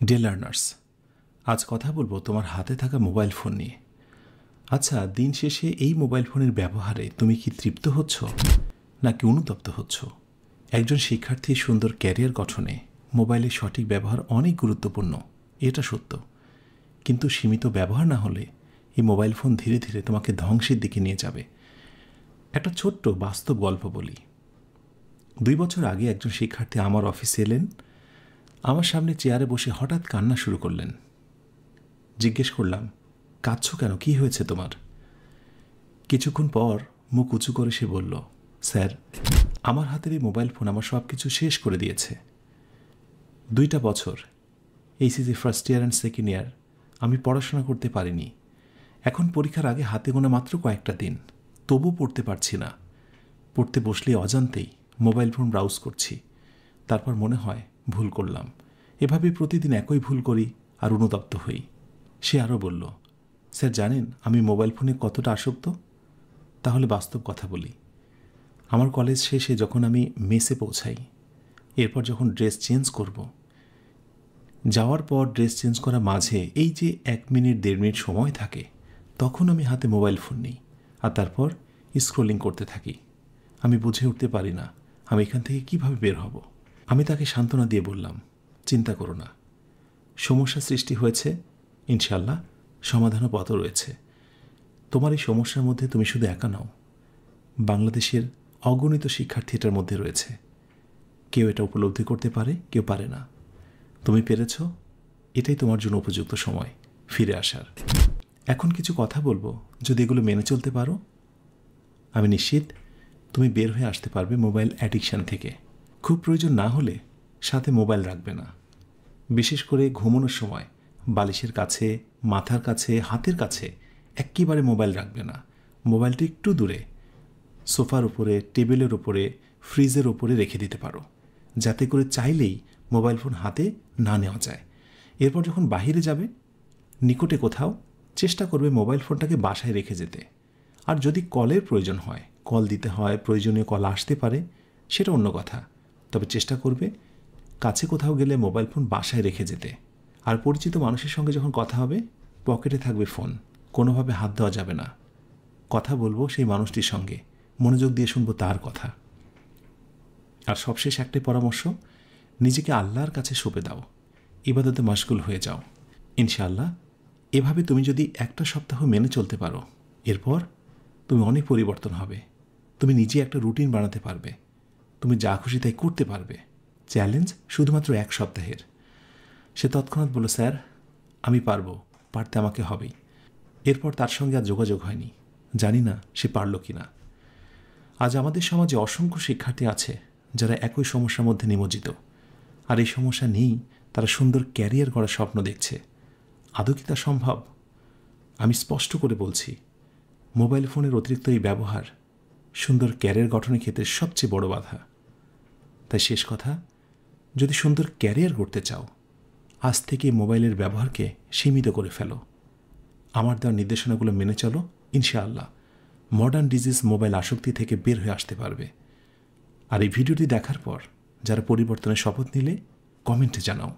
Dear learners, আজ কথা বলবো তোমার হাতে থাকা মোবাইল ফোন নিয়ে। আচ্ছা, দিন শেষে এই মোবাইল ফোনের ব্যবহারে তুমি কি তৃপ্ত হচ্ছ নাকি অনুতপ্ত হচ্ছ? একজন শিক্ষার্থীর সুন্দর ক্যারিয়ার গঠনে মোবাইলের সঠিক ব্যবহার অনেক গুরুত্বপূর্ণ, এটা সত্য। কিন্তু সীমিত ব্যবহার না হলে এই মোবাইল ফোন ধীরে ধীরে তোমাকে ধ্বংসের দিকে নিয়ে যাবে। একটা ছোট্ট বাস্তব গল্প বলি। 2 বছর আগে একজন শিক্ষার্থী আমার অফিসে এলেন। আমার সামনে চেয়ারে বসে হঠাৎ কান্না শুরু করলেন। জিজ্ঞেস করলাম, কাঁদছ কেন, কি হয়েছে তোমার? কিছুক্ষণ পর মুখ উঁচু করে সে বলল, স্যার, আমার হাতের এই মোবাইল ফোন আমার সব কিছু শেষ করে দিয়েছে। 2টা বছর, HSC first year and second year, আমি পড়াশোনা করতে পারিনি। এখন পরীক্ষার আগে হাতে গোনা মাত্র কয়েকটা দিন, তবু পড়তে পারছি না। পড়তে বসলে অজান্তেই মোবাইল ফোন ব্রাউজ করছি। তারপর মনে হয় ভুল করলাম। এভাবে প্রতিদিন একই ভুল করি আর অনুতপ্ত হই। সে আরও বলল, স্যার জানেন আমি মোবাইল ফোনে কতটা আসক্ত? তাহলে বাস্তব কথা বলি। আমার কলেজ শেষে যখন আমি মেসে পৌঁছাই, এরপর যখন ড্রেস চেঞ্জ করব, যাওয়ার পর ড্রেস চেঞ্জ করা মাঝে এই যে 1 মিনিট 1.5 মিনিট সময় থাকে, তখন আমি হাতে মোবাইল ফোন নিই আর তারপর স্ক্রলিং করতে থাকি। আমি বুঝে উঠতে পারি না আমি এখান থেকে কিভাবে বের হব। আমি তাকে সান্ত্বনা দিয়ে বললাম, চিন্তা করো না, সমস্যা সৃষ্টি হয়েছে, ইনশাল্লাহ সমাধানও পথ রয়েছে। তোমার এই সমস্যার মধ্যে তুমি শুধু একা নও, বাংলাদেশের অগণিত শিক্ষার্থী এটার মধ্যে রয়েছে। কেউ এটা উপলব্ধি করতে পারে, কেউ পারে না। তুমি পেরেছ, এটাই তোমার জন্য উপযুক্ত সময় ফিরে আসার। এখন কিছু কথা বলবো, যদি এগুলো মেনে চলতে পারো, আমি নিশ্চিত তুমি বের হয়ে আসতে পারবে মোবাইল অ্যাডিকশান থেকে। খুব প্রয়োজন না হলে সাথে মোবাইল রাখবে না। বিশেষ করে ঘুমানোর সময় বালিশের কাছে, মাথার কাছে, হাতের কাছে একেবারে মোবাইল রাখবে না। মোবাইলটি একটু দূরে, সোফার উপরে, টেবিলের উপরে, ফ্রিজের উপরে রেখে দিতে পারো, যাতে করে চাইলেই মোবাইল ফোন হাতে না নেওয়া যায়। এরপর যখন বাহিরে যাবে, নিকটে কোথাও, চেষ্টা করবে মোবাইল ফোনটাকে বাসায় রেখে যেতে। আর যদি কলের প্রয়োজন হয়, কল দিতে হয়, প্রয়োজনীয় কল আসতে পারে, সেটা অন্য কথা। তবে চেষ্টা করবে কাছে কোথাও গেলে মোবাইল ফোন বাসায় রেখে যেতে। আর পরিচিত মানুষের সঙ্গে যখন কথা হবে, পকেটে থাকবে ফোন, কোনোভাবে হাত দেওয়া যাবে না। কথা বলবো সেই মানুষটির সঙ্গে, মনোযোগ দিয়ে শুনবো তার কথা। আর সবশেষ একটাই পরামর্শ, নিজেকে আল্লাহর কাছে সঁপে দাও, ইবাদতে মশগুল হয়ে যাও। ইনশাআল্লাহ এভাবে তুমি যদি একটা সপ্তাহ মেনে চলতে পারো, এরপর তুমি অনেক পরিবর্তন হবে। তুমি নিজে একটা রুটিন বানাতে পারবে, তুমি যা খুশি তাই করতে পারবে। চ্যালেঞ্জ শুধুমাত্র 1 সপ্তাহের। সে তৎক্ষণাৎ বলল, স্যার আমি পারবো, পারতে আমাকে হবেই। এরপর তার সঙ্গে আর যোগাযোগ হয়নি। জানি না সে পারল কি না। আজ আমাদের সমাজে অসংখ্য শিক্ষার্থী আছে যারা একই সমস্যার মধ্যে নিমজ্জিত। আর এই সমস্যা নেই, তারা সুন্দর ক্যারিয়ার গড়ার স্বপ্ন দেখছে। আদৌ কি তা সম্ভব? আমি স্পষ্ট করে বলছি, মোবাইল ফোনের অতিরিক্ত এই ব্যবহার সুন্দর ক্যারিয়ার গঠনের ক্ষেত্রে সবচেয়ে বড় বাধা। তাই শেষ কথা, যদি সুন্দর ক্যারিয়ার গড়তে চাও, আজ থেকে মোবাইলের ব্যবহারকে সীমিত করে ফেলো। আমার দেওয়ার নির্দেশনাগুলো মেনে চলো, ইনশাআল্লাহ মডার্ন ডিজিজ মোবাইল আসক্তি থেকে বের হয়ে আসতে পারবে। আর এই ভিডিওটি দেখার পর যারা পরিবর্তনের শপথ নিলে, কমেন্টে জানাও।